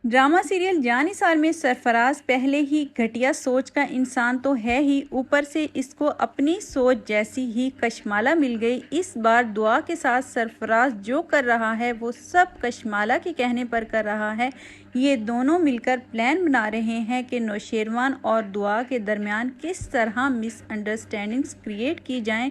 Drama serial Jannisar में सरफराज पहले ही घटिया सोच का इंसान तो है ही, ऊपर से इसको अपनी सोच जैसी ही कशमाला मिल गई। इस बार दुआ के साथ सरफराज जो कर रहा है वो सब कशमाला के कहने पर कर रहा है। ये दोनों मिलकर प्लान बना रहे हैं कि नौशेरवान और दुआ के दरमियान किस तरह मिसअंडरस्टैंडिंग्स क्रिएट की जाएं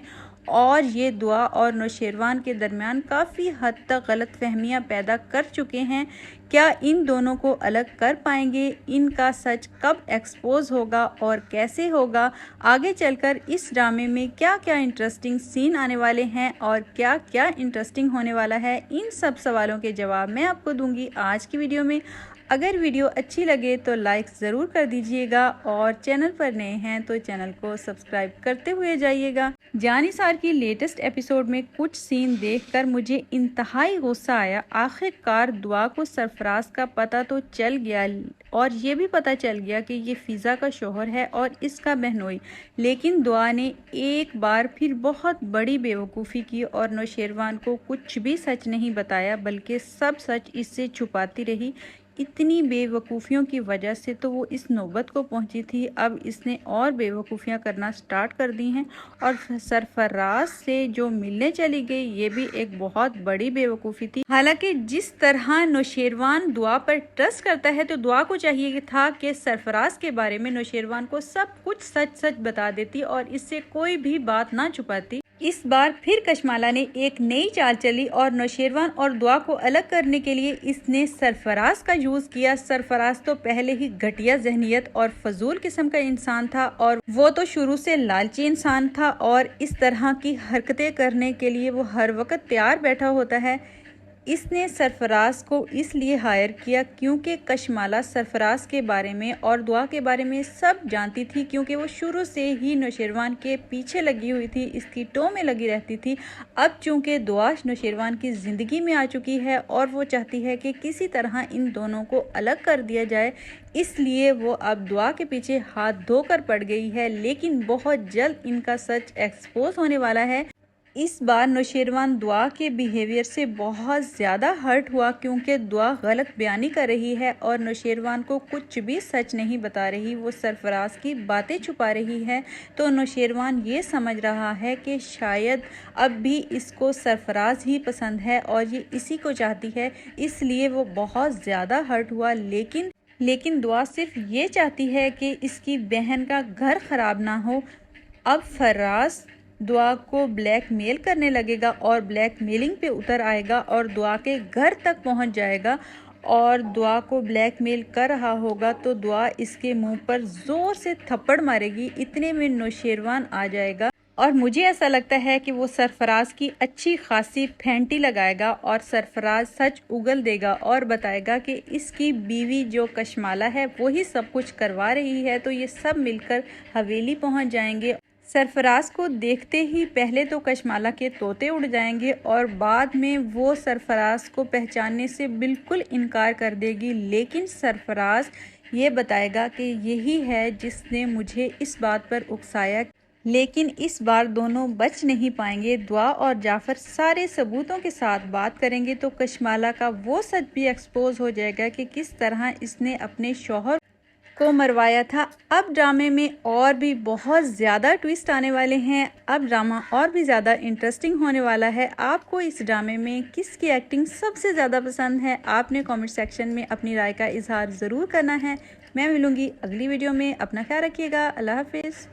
और ये दुआ और नौशेरवान के दरमियान काफ़ी हद तक गलतफहमियां पैदा कर चुके हैं। क्या इन दोनों को अलग कर पाएंगे? इनका सच कब एक्सपोज होगा और कैसे होगा? आगे चलकर इस ड्रामे में क्या क्या इंटरेस्टिंग सीन आने वाले हैं और क्या क्या इंटरेस्टिंग होने वाला है, इन सब सवालों के जवाब मैं आपको दूंगी आज की वीडियो में। अगर वीडियो अच्छी लगे तो लाइक ज़रूर कर दीजिएगा और चैनल पर नए हैं तो चैनल को सब्सक्राइब करते हुए जाइएगा। जानिसार की लेटेस्ट एपिसोड में कुछ सीन देखकर मुझे इंतहाई गुस्सा आया। आखिरकार दुआ को सरफराज का पता तो चल गया और ये भी पता चल गया कि ये फ़िज़ा का शोहर है और इसका बहनोई, लेकिन दुआ ने एक बार फिर बहुत बड़ी बेवकूफ़ी की और नौशेरवान को कुछ भी सच नहीं बताया बल्कि सब सच इससे छुपाती रही। इतनी बेवकूफ़ियों की वजह से तो वो इस नौबत को पहुंची थी। अब इसने और बेवकूफ़ियां करना स्टार्ट कर दी हैं और सरफराज से जो मिलने चली गई ये भी एक बहुत बड़ी बेवकूफ़ी थी। हालांकि जिस तरह नौशेरवान दुआ पर ट्रस्ट करता है तो दुआ को चाहिए था कि सरफराज के बारे में नौशेरवान को सब कुछ सच सच बता देती और इससे कोई भी बात ना छुपाती। इस बार फिर कशमाला ने एक नई चाल चली और नौशेरवान और दुआ को अलग करने के लिए इसने सरफराज का यूज़ किया। सरफराज तो पहले ही घटिया जहनियत और फजूल किस्म का इंसान था और वो तो शुरू से लालची इंसान था और इस तरह की हरकतें करने के लिए वो हर वक्त तैयार बैठा होता है। इसने सरफराज को इसलिए हायर किया क्योंकि कशमाला सरफराज के बारे में और दुआ के बारे में सब जानती थी, क्योंकि वो शुरू से ही नौशेरवान के पीछे लगी हुई थी, इसकी टो में लगी रहती थी। अब चूंकि दुआ नौशेरवान की ज़िंदगी में आ चुकी है और वो चाहती है कि किसी तरह इन दोनों को अलग कर दिया जाए, इसलिए वो अब दुआ के पीछे हाथ धोकर पड़ गई है। लेकिन बहुत जल्द इनका सच एक्सपोज होने वाला है। इस बार नौशेरवान दुआ के बिहेवियर से बहुत ज़्यादा हर्ट हुआ क्योंकि दुआ गलत बयानी कर रही है और नौशेरवान को कुछ भी सच नहीं बता रही, वो सरफराज की बातें छुपा रही है। तो नौशेरवान ये समझ रहा है कि शायद अब भी इसको सरफराज ही पसंद है और ये इसी को चाहती है, इसलिए वो बहुत ज़्यादा हर्ट हुआ। लेकिन दुआ सिर्फ ये चाहती है कि इसकी बहन का घर ख़राब ना हो। अब फराज दुआ को ब्लैकमेल करने लगेगा और ब्लैकमेलिंग पे उतर आएगा और दुआ के घर तक पहुंच जाएगा और दुआ को ब्लैकमेल कर रहा होगा तो दुआ इसके मुंह पर ज़ोर से थप्पड़ मारेगी। इतने में नौशेरवान आ जाएगा और मुझे ऐसा लगता है कि वो सरफराज की अच्छी खासी फेंटी लगाएगा और सरफराज सच उगल देगा और बताएगा कि इसकी बीवी जो कशमाला है वही सब कुछ करवा रही है। तो ये सब मिलकर हवेली पहुंच जाएंगे। सरफराज को देखते ही पहले तो कशमाला के तोते उड़ जाएंगे और बाद में वो सरफराज को पहचानने से बिल्कुल इनकार कर देगी। लेकिन सरफराज ये बताएगा कि यही है जिसने मुझे इस बात पर उकसाया। लेकिन इस बार दोनों बच नहीं पाएंगे। दुआ और जाफर सारे सबूतों के साथ बात करेंगे तो कशमाला का वो सच भी एक्सपोज हो जाएगा कि किस तरह इसने अपने शौहर को मरवाया था। अब ड्रामे में और भी बहुत ज़्यादा ट्विस्ट आने वाले हैं। अब ड्रामा और भी ज़्यादा इंटरेस्टिंग होने वाला है। आपको इस ड्रामे में किसकी एक्टिंग सबसे ज़्यादा पसंद है? आपने कमेंट सेक्शन में अपनी राय का इजहार ज़रूर करना है। मैं मिलूँगी अगली वीडियो में। अपना ख्याल रखिएगा। अल्लाह हाफिज़।